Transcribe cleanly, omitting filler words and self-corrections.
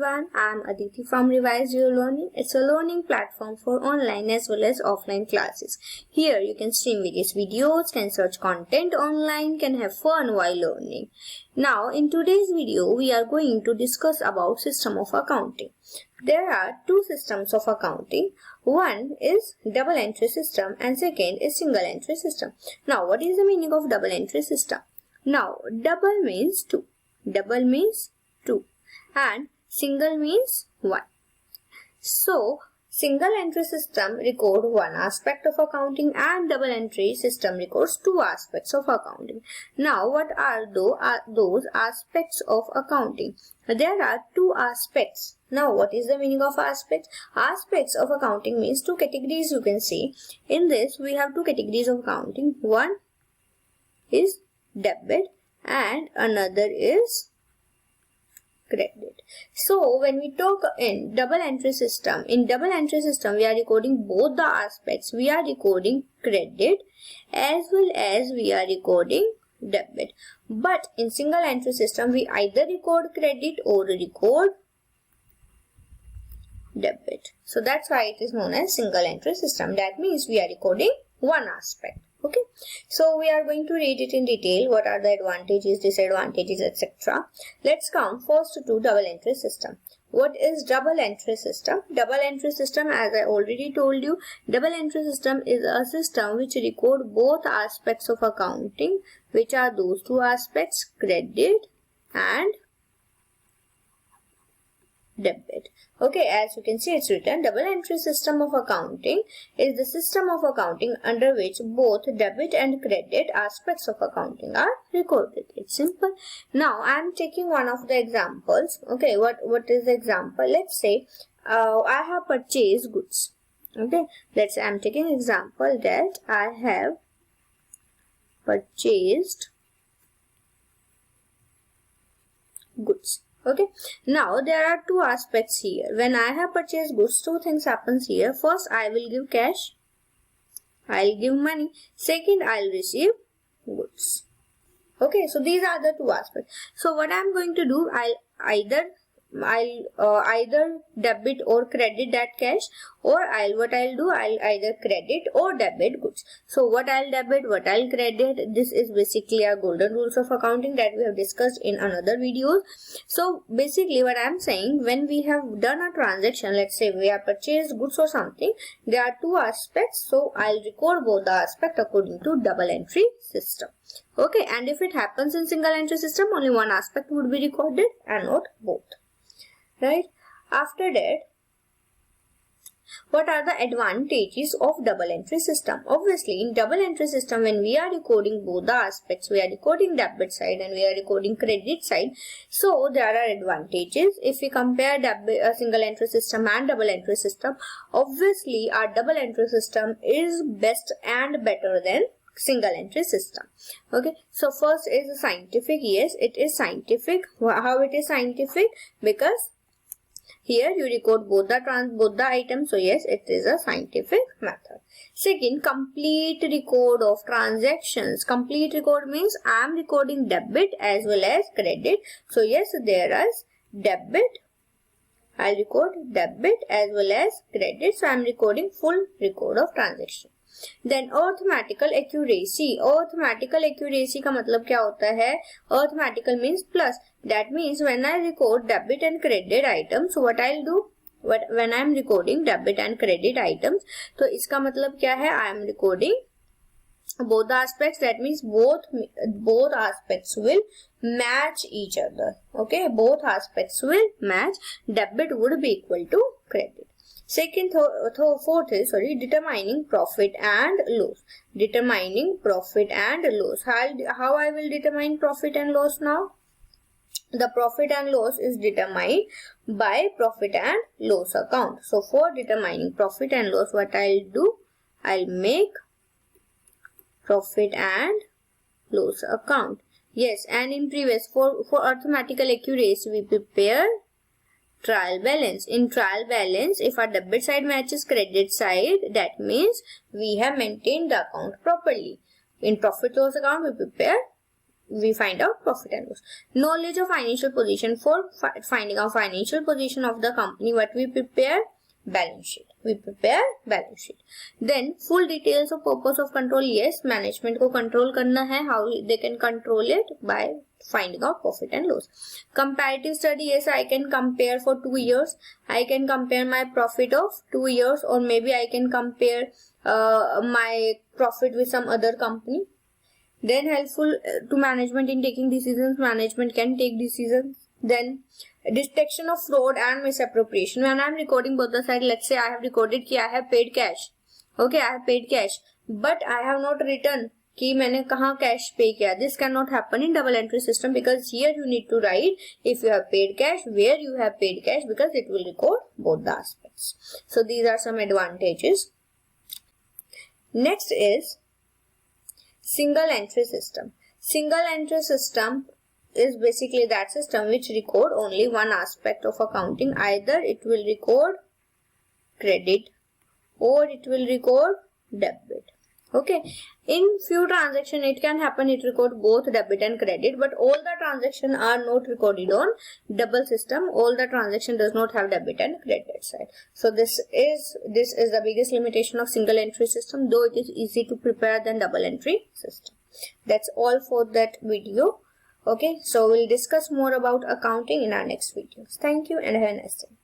everyone, I am Aditi from Revisedu Learning. It's a learning platform for online as well as offline classes. Here you can stream various videos, can search content online, can have fun while learning. Now in today's video we are going to discuss about system of accounting. There are two systems of accounting. One is double entry system and second is single entry system. Now what is the meaning of double entry system? Now double means two. Double means 2 and single means 1. So, single entry system record one aspect of accounting and double entry system records two aspects of accounting. Now, what are those aspects of accounting? There are two aspects. Now, what is the meaning of aspects? Aspects of accounting means two categories you can see. In this, we have two categories of accounting. One is debit and another is credit. So when we talk in double entry system, we are recording both the aspects. We are recording credit as well as we are recording debit. But in single entry system, we either record credit or record debit. So that's why it is known as single entry system. That means we are recording one aspect. Okay, so we are going to read it in detail. What are the advantages, disadvantages, etc. Let's come first to double entry system. What is double entry system? Double entry system, as I already told you, double entry system is a system which record both aspects of accounting, which are those two aspects, credit and debit. Okay, as you can see, it's written double entry system of accounting is the system of accounting under which both debit and credit aspects of accounting are recorded. It's simple. Now I am taking one of the examples. Okay, what is the example? Let's say I have purchased goods. Okay, let's say I am taking example that I have purchased goods. Okay, now there are two aspects here. When I have purchased goods, two things happens here. First, I will give cash. I'll give money. Second, I'll receive goods. Okay, so these are the two aspects. So what I'm going to do, I'll either debit or credit that cash, or I'll either credit or debit goods. So what I'll debit, what I'll credit, this is basically our golden rules of accounting that we have discussed in another video. So basically what I'm saying, when we have done a transaction, let's say we have purchased goods or something, there are two aspects. So I'll record both the aspect according to double entry system. Okay, and if it happens in single entry system, only one aspect would be recorded and not both. Right? After that, what are the advantages of double entry system? Obviously, in double entry system, when we are recording both the aspects, we are recording debit side and we are recording credit side. So there are advantages. If we compare single entry system and double entry system, obviously our double entry system is best and better than single entry system. Okay, so first is scientific. Yes, it is scientific. How it is scientific? Because here you record both the items. So yes, it is a scientific method. Second, complete record of transactions. Complete record means I am recording debit as well as credit. So yes, there is debit. I'll record debit as well as credit. So I am recording full record of transaction. Then arithmetical accuracy. Arithmetical accuracy का मतलब क्या होता है? Arithmetical means plus. That means when I record debit and credit items, so what I'll do? When I am recording debit and credit items, तो इसका मतलब क्या है? I am recording both the aspects. That means both aspects will match each other. Okay, both aspects will match. Debit would be equal to credit. Second, fourth is determining profit and loss. Determining profit and loss. How I will determine profit and loss now? The profit and loss is determined by profit and loss account. So for determining profit and loss, what I'll do? I'll make profit and loss account. Yes, and in previous for arithmetical accuracy, we prepare trial balance. In trial balance, if our debit side matches credit side, that means we have maintained the account properly. In profit loss account, we prepare we find out profit and loss. Knowledge of financial position. For finding out financial position of the company, what we prepare? Balance sheet. We prepare balance sheet. Then full details of purpose of control. Yes, management को control करना है. How they can control it? By finding out profit and loss. Comparative study. Yes, I can compare for 2 years. I can compare my profit of 2 years, or maybe I can compare my profit with some other company. Then helpful to management in taking decisions. Management can take decisions. Then detection of fraud and misappropriation. When I am recording both the sides, let's say I have recorded कि I have paid cash. Okay, I have paid cash, but I have not written कि मैंने कहाँ cash pay किया. This cannot happen in double entry system, because here you need to write if you have paid cash, where you have paid cash, because it will record both the aspects. So these are some advantages. Next is single entry system. Single entry system is basically that system which record only one aspect of accounting. Either it will record credit or it will record debit. Okay, in few transactions it can happen it record both debit and credit, but all the transactions are not recorded on double system. All the transaction does not have debit and credit side. So this is the biggest limitation of single entry system, though it is easy to prepare than double entry system. That's all for that video. Okay, so we'll discuss more about accounting in our next videos. Thank you and have a nice day.